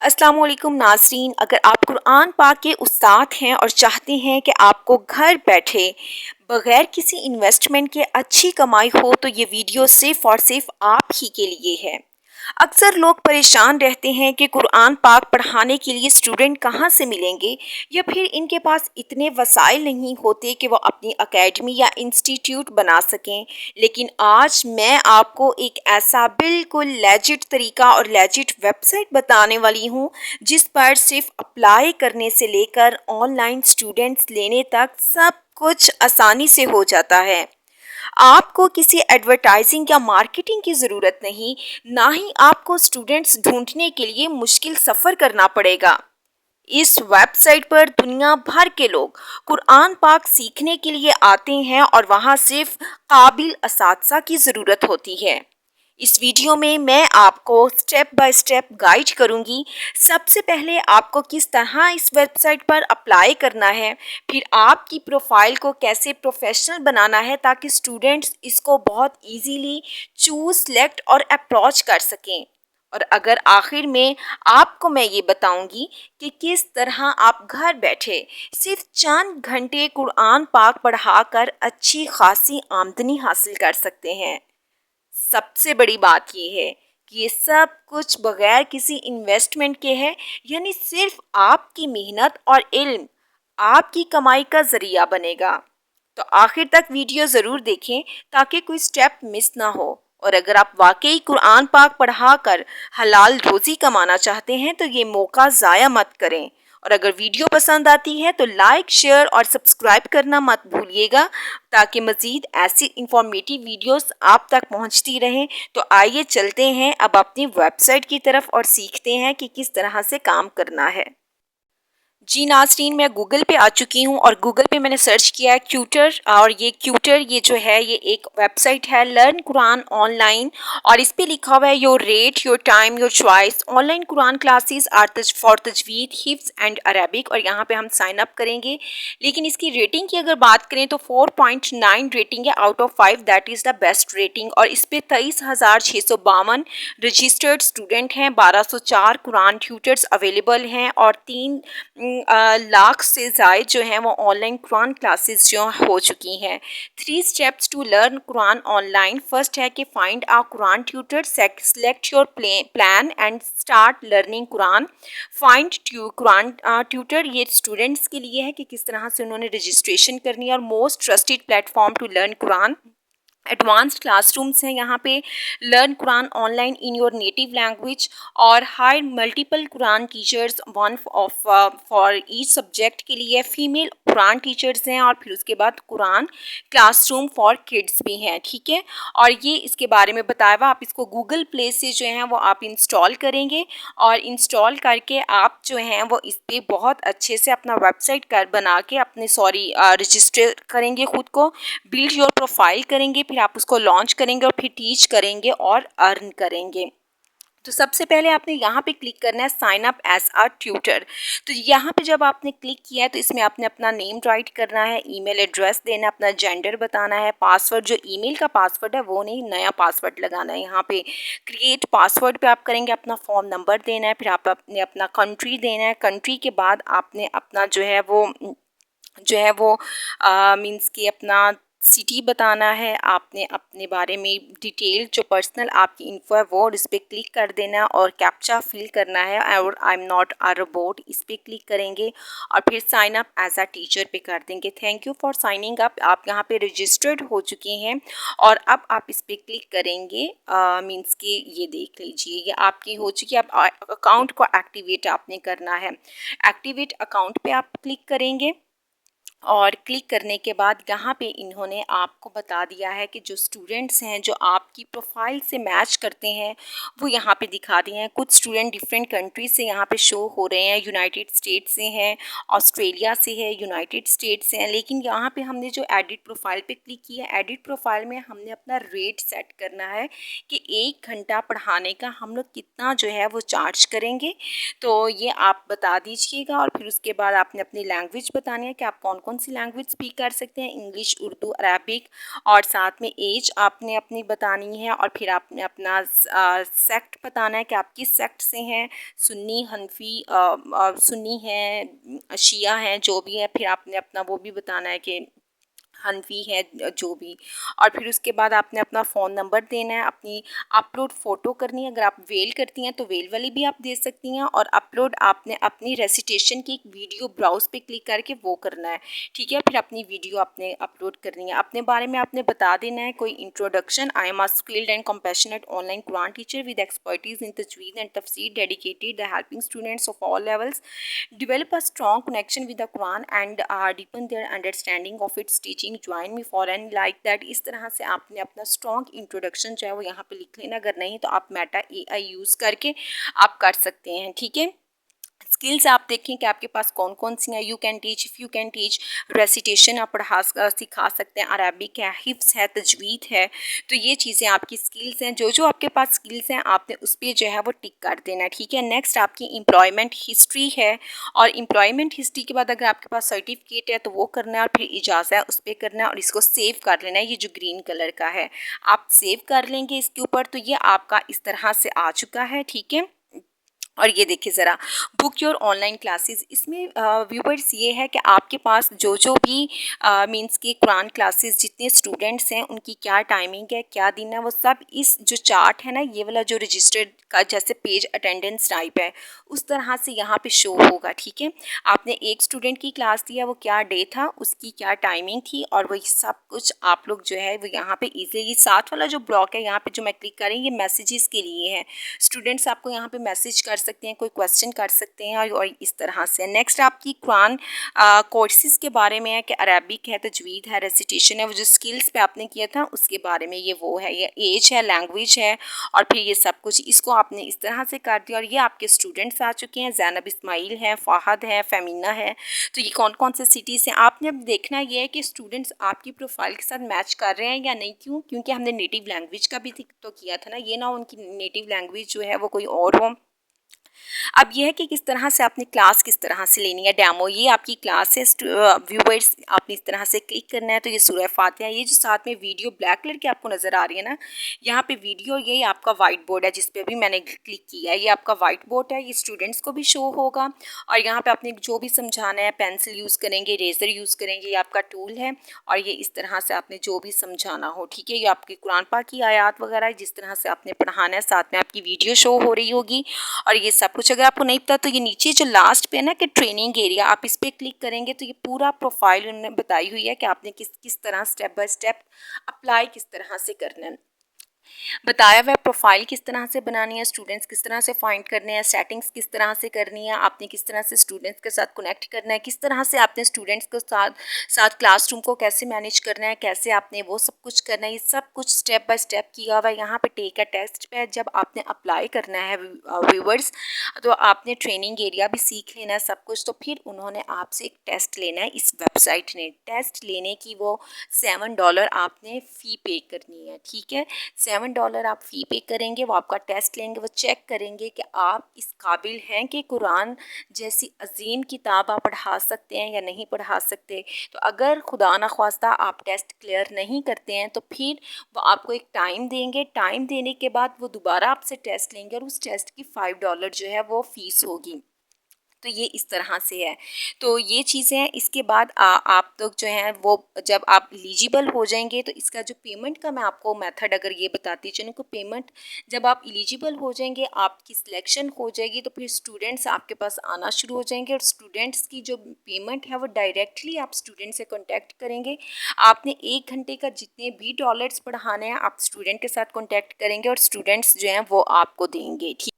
अस्सलाम वालेकुम नाज़रीन, अगर आप कुरान पाक के उस्ताद हैं और चाहते हैं कि आपको घर बैठे बग़ैर किसी इन्वेस्टमेंट के अच्छी कमाई हो तो ये वीडियो सिर्फ़ और सिर्फ आप ही के लिए है। अक्सर लोग परेशान रहते हैं कि कुरान पाक पढ़ाने के लिए स्टूडेंट कहाँ से मिलेंगे या फिर इनके पास इतने वसाइल नहीं होते कि वो अपनी एकेडमी या इंस्टीट्यूट बना सकें। लेकिन आज मैं आपको एक ऐसा बिल्कुल लेजिट तरीका और लेजिट वेबसाइट बताने वाली हूँ जिस पर सिर्फ अप्लाई करने से लेकर ऑनलाइन स्टूडेंट्स लेने तक सब कुछ आसानी से हो जाता है। आपको किसी एडवर्टाइजिंग या मार्केटिंग की ज़रूरत नहीं, ना ही आपको स्टूडेंट्स ढूंढने के लिए मुश्किल सफ़र करना पड़ेगा। इस वेबसाइट पर दुनिया भर के लोग कुरान पाक सीखने के लिए आते हैं और वहाँ सिर्फ काबिल असातिज़ा की ज़रूरत होती है। इस वीडियो में मैं आपको स्टेप बाय स्टेप गाइड करूंगी। सबसे पहले आपको किस तरह इस वेबसाइट पर अप्लाई करना है, फिर आपकी प्रोफाइल को कैसे प्रोफेशनल बनाना है ताकि स्टूडेंट्स इसको बहुत इजीली चूज, सेलेक्ट और अप्रोच कर सकें। और अगर आखिर में आपको मैं ये बताऊंगी कि किस तरह आप घर बैठे सिर्फ चंद घंटे कुरान पाक पढ़ाकर अच्छी खासी आमदनी हासिल कर सकते हैं। सबसे बड़ी बात ये है कि ये सब कुछ बगैर किसी इन्वेस्टमेंट के है, यानी सिर्फ आपकी मेहनत और इल्म आपकी कमाई का जरिया बनेगा। तो आखिर तक वीडियो ज़रूर देखें ताकि कोई स्टेप मिस ना हो। और अगर आप वाकई कुरान पाक पढ़ा कर हलाल रोज़ी कमाना चाहते हैं तो ये मौका ज़ाया मत करें। और अगर वीडियो पसंद आती है तो लाइक, शेयर और सब्सक्राइब करना मत भूलिएगा ताकि मज़ीद ऐसी इंफॉर्मेटिव वीडियोस आप तक पहुंचती रहें। तो आइए चलते हैं अब अपनी वेबसाइट की तरफ और सीखते हैं कि किस तरह से काम करना है। जी नाज़रीन, मैं गूगल पे आ चुकी हूँ और गूगल पे मैंने सर्च किया है क्यूटर। और ये क्यूटर ये जो है ये एक वेबसाइट है लर्न कुरान ऑनलाइन, और इस पे लिखा हुआ है your rate, your time, your choice, online Quran classes are for तजवीद, हिफ्ज़ एंड अरबिक। और यहाँ पे हम साइन अप करेंगे। लेकिन इसकी रेटिंग की अगर बात करें तो 4.9 रेटिंग है out of 5, that is the best rating. और इस पर 23,652 रजिस्टर्ड स्टूडेंट हैं, 1204 कुरान ट्यूटर्स अवेलेबल हैं और 3 लाख से ज़ायद जो हैं वो ऑनलाइन कुरान क्लासेस जो हो चुकी हैं। 3 steps to learn Quran online. First है कि find a Quran tutor, select your plan and start learning Quran. Find Quran tutor ये स्टूडेंट्स के लिए है कि किस तरह से उन्होंने रजिस्ट्रेशन करनी है। और most trusted platform to learn Quran. Advanced classrooms हैं यहाँ पे, learn Quran online in your native language. और hire multiple Quran teachers, one of for each subject के लिए फीमेल कुरान टीचर्स हैं। और फिर उसके बाद कुरान क्लासरूम फॉर किड्स भी हैं, ठीक है। और ये इसके बारे में बताया हुआ, आप इसको गूगल प्ले से जो है वो आप इंस्टॉल करेंगे और इंस्टॉल करके आप जो हैं वो इस पर बहुत अच्छे से अपना वेबसाइट कर बना के अपने रजिस्टर करेंगे, खुद को बिल्ड योर प्रोफाइल करेंगे, फिर आप उसको लॉन्च करेंगे और फिर टीच करेंगे और अर्न करेंगे। तो सबसे पहले आपने यहाँ पे क्लिक करना है sign up as a tutor. तो यहाँ पे जब आपने क्लिक किया है तो इसमें आपने अपना नेम राइट करना है, ईमेल एड्रेस देना है, अपना जेंडर बताना है, पासवर्ड जो ईमेल का पासवर्ड है वो नहीं, नया पासवर्ड लगाना है। यहाँ पे क्रिएट पासवर्ड पे आप करेंगे, अपना फ़ोन नंबर देना है, फिर आप अपने अपना कंट्री देना है। कंट्री के बाद आपने अपना जो है वो मीन्स कि अपना सिटी बताना है। आपने अपने बारे में डिटेल जो पर्सनल आपकी इन्फो है वो इस पर क्लिक कर देना है और कैप्चा फिल करना है। और I am not a robot इस पर क्लिक करेंगे और फिर sign up as a teacher पे कर देंगे। Thank you for signing up, आप यहाँ पे रजिस्टर्ड हो चुके हैं। और अब आप इस पर क्लिक करेंगे, मीन्स कि ये देख लीजिए ये आपकी हो चुकी है। अब अकाउंट को एक्टिवेट आपने करना है। एक्टिवेट अकाउंट पे आप क्लिक करेंगे और क्लिक करने के बाद यहाँ पे इन्होंने आपको बता दिया है कि जो स्टूडेंट्स हैं जो आपकी प्रोफाइल से मैच करते हैं वो यहाँ पे दिखा दिए हैं। कुछ स्टूडेंट डिफरेंट कंट्रीज से यहाँ पे शो हो रहे हैं, यूनाइटेड स्टेट्स से हैं, ऑस्ट्रेलिया से है, यूनाइटेड स्टेट्स से हैं। लेकिन यहाँ पे हमने जो एडिट प्रोफाइल पे क्लिक किया, एडिट प्रोफाइल में हमने अपना रेट सेट करना है कि 1 घंटा पढ़ाने का हम लोग कितना जो है वो चार्ज करेंगे। तो ये आप बता दीजिएगा और फिर उसके बाद आपने अपनी लैंग्वेज बतानी है कि आप कौन कौन कौन सी लैंग्वेज स्पीक कर सकते हैं, इंग्लिश, उर्दू, अरबिक, और साथ में एज आपने अपनी बतानी है, और फिर आपने अपना सेक्ट बताना है कि आप किस सेक्ट से हैं, सुन्नी, हनफी, सुन्नी हैं, शिया हैं, जो भी है। फिर आपने अपना वो भी बताना है कि हनफी है जो भी। और फिर उसके बाद आपने अपना फ़ोन नंबर देना है, अपनी अपलोड फ़ोटो करनी है। अगर आप वेल करती हैं तो वेल वाली भी आप दे सकती हैं, और अपलोड आपने अपनी रेसिटेशन की एक वीडियो ब्राउज़ पे क्लिक करके वो करना है, ठीक है। फिर अपनी वीडियो आपने अपलोड करनी है। अपने बारे में आपने बता देना है, कोई introduction, I am a skilled and compassionate online Quran teacher with expertise in तजवीद एंड तफसीर, dedicated the helping students of all levels, develop a strong connection with the Quran and deepen their understanding of its teaching, join me for and like that। इस तरह से आपने अपना strong introduction जो है वो यहाँ पे लिख लेना। अगर नहीं तो आप मेटा एआई यूज़ करके आप कर सकते हैं, ठीक है। स्किल्स आप देखें कि आपके पास कौन कौन सी हैं। You can teach, if you can teach, recitation आप सिखा सकते हैं, अरबिक है, हिफ्स है, तजवीद है। तो ये चीज़ें आपकी स्किल्स हैं। जो जो आपके पास स्किल्स हैं आपने उस पर जो है वो टिक कर देना है, ठीक है। नेक्स्ट आपकी एम्प्लॉयमेंट हिस्ट्री है, और एम्प्लॉयमेंट हिस्ट्री के बाद अगर आपके पास सर्टिफिकेट है तो वो करना है, और फिर इजाज़त है उस पर करना है, और इसको सेव कर लेना है। ये जो ग्रीन कलर का है आप सेव कर लेंगे इसके ऊपर, तो ये आपका इस तरह से आ चुका है, ठीक है। और ये देखिए ज़रा, बुक योर ऑनलाइन क्लासेस। इसमें व्यूवर्स ये है कि आपके पास जो जो भी मींस की कुरान क्लासेस जितने स्टूडेंट्स हैं उनकी क्या टाइमिंग है, क्या दिन है, वो सब इस जो चार्ट है ना, ये वाला जो रजिस्टर्ड का जैसे पेज अटेंडेंस टाइप है उस तरह से यहाँ पे शो होगा, ठीक है। आपने एक स्टूडेंट की क्लास दिया, वो क्या डे था, उसकी क्या टाइमिंग थी, और वही सब कुछ आप लोग जो है वो यहाँ पे इजीली, साथ वाला जो ब्लॉक है यहाँ पे जो मैं क्लिक करें, ये मैसेजेस के लिए है। स्टूडेंट्स आपको यहाँ पे मैसेज कर सकते हैं, कोई क्वेश्चन कर सकते हैं, और इस तरह से। नेक्स्ट आपकी कुरान कोर्सेज़ के बारे में है कि अरबिक है, तजवीद है, रेसिटेशन है, वो जो स्किल्स पे आपने किया था उसके बारे में ये वो है, ये एज है, लैंग्वेज है, और फिर ये सब कुछ इसको आपने इस तरह से कर दिया। और ये आपके स्टूडेंट्स आ चुके हैं, ज़ैनब इस्माइल है, फ़ाहद है, फ़ेमिना है। तो ये कौन कौन से सिटीज़ हैं आपने अब देखना ये है कि स्टूडेंट्स आपकी प्रोफाइल के साथ मैच कर रहे हैं या नहीं। क्यों? क्योंकि हमने नेटिव लैंग्वेज का भी तो किया था ना, ये ना उनकी नेटिव लैंग्वेज जो है वो कोई और हो। अब यह है कि किस तरह से आपने क्लास किस तरह से लेनी है, डेमो। ये आपकी क्लास है व्यूवर्स, आपने इस तरह से क्लिक करना है। तो ये सूरह फातिहा, ये जो साथ में वीडियो ब्लैक कलर की आपको नज़र आ रही है ना, यहाँ पे वीडियो, ये आपका वाइट बोर्ड है जिस पे अभी मैंने क्लिक किया है, ये आपका वाइट बोर्ड है, ये स्टूडेंट्स को भी शो होगा। और यहाँ पे आपने जो भी समझाना है, पेंसिल यूज़ करेंगे, रेजर यूज़ करेंगे, ये आपका टूल है। और ये इस तरह से आपने जो भी समझाना हो, ठीक है। ये आपकी कुरान पाक की आयात वगैरह है, जिस तरह से आपने पढ़ाना है, साथ में आपकी वीडियो शो हो रही होगी। और ये सब कुछ अगर आपको नहीं पता तो ये नीचे जो लास्ट पे है ना कि ट्रेनिंग एरिया, आप इस पर क्लिक करेंगे तो ये पूरा प्रोफाइल उन्होंने बताई हुई है कि आपने किस किस तरह स्टेप बाय स्टेप अप्लाई किस तरह से करना है। बताया हुआ प्रोफाइल किस तरह से बनानी है, स्टूडेंट्स किस तरह से फाइंड करने हैं, सेटिंग्स किस तरह से करनी है, आपने किस तरह से स्टूडेंट्स के साथ कनेक्ट करना है, किस तरह से आपने स्टूडेंट्स के साथ क्लासरूम को कैसे मैनेज करना है, कैसे आपने वो सब कुछ करना है, ये सब कुछ स्टेप बाय स्टेप किया हुआ है। यहाँ पे टेक अ टेस्ट पे जब आपने अप्लाई करना है व्यूवर्स, तो आपने ट्रेनिंग एरिया भी सीख लेना है सब कुछ। तो फिर उन्होंने आपसे एक टेस्ट लेना है, इस वेबसाइट ने टेस्ट लेने की वो $7 आपने फ़ी पे करनी है, ठीक है। $7 आप फ़ी पे करेंगे, वो आपका टेस्ट लेंगे, वो चेक करेंगे कि आप इस काबिल हैं कि कुरान जैसी अजीम किताब आप पढ़ा सकते हैं या नहीं पढ़ा सकते। तो अगर खुदा न ख्वास्ता आप टेस्ट क्लियर नहीं करते हैं तो फिर वो आपको एक टाइम देंगे, टाइम देने के बाद वो दोबारा आपसे टेस्ट लेंगे, और उस टेस्ट की $5 जो है वो फ़ीस होगी। तो ये इस तरह से है। तो ये चीज़ें हैं। इसके बाद आप लोग जो हैं वो जब आप एलिजिबल हो जाएंगे तो इसका जो पेमेंट का मैं आपको मेथड अगर ये बताती चलूँ कि पेमेंट जब आप एलिजिबल हो जाएंगे, आपकी सिलेक्शन हो जाएगी, तो फिर स्टूडेंट्स आपके पास आना शुरू हो जाएंगे, और स्टूडेंट्स की जो पेमेंट है वो डायरेक्टली आप स्टूडेंट से कॉन्टैक्ट करेंगे। आपने 1 घंटे का जितने भी डॉलर्स पढ़ाने हैं आप स्टूडेंट के साथ कॉन्टैक्ट करेंगे, और स्टूडेंट्स जो हैं वो आपको देंगे, ठीक।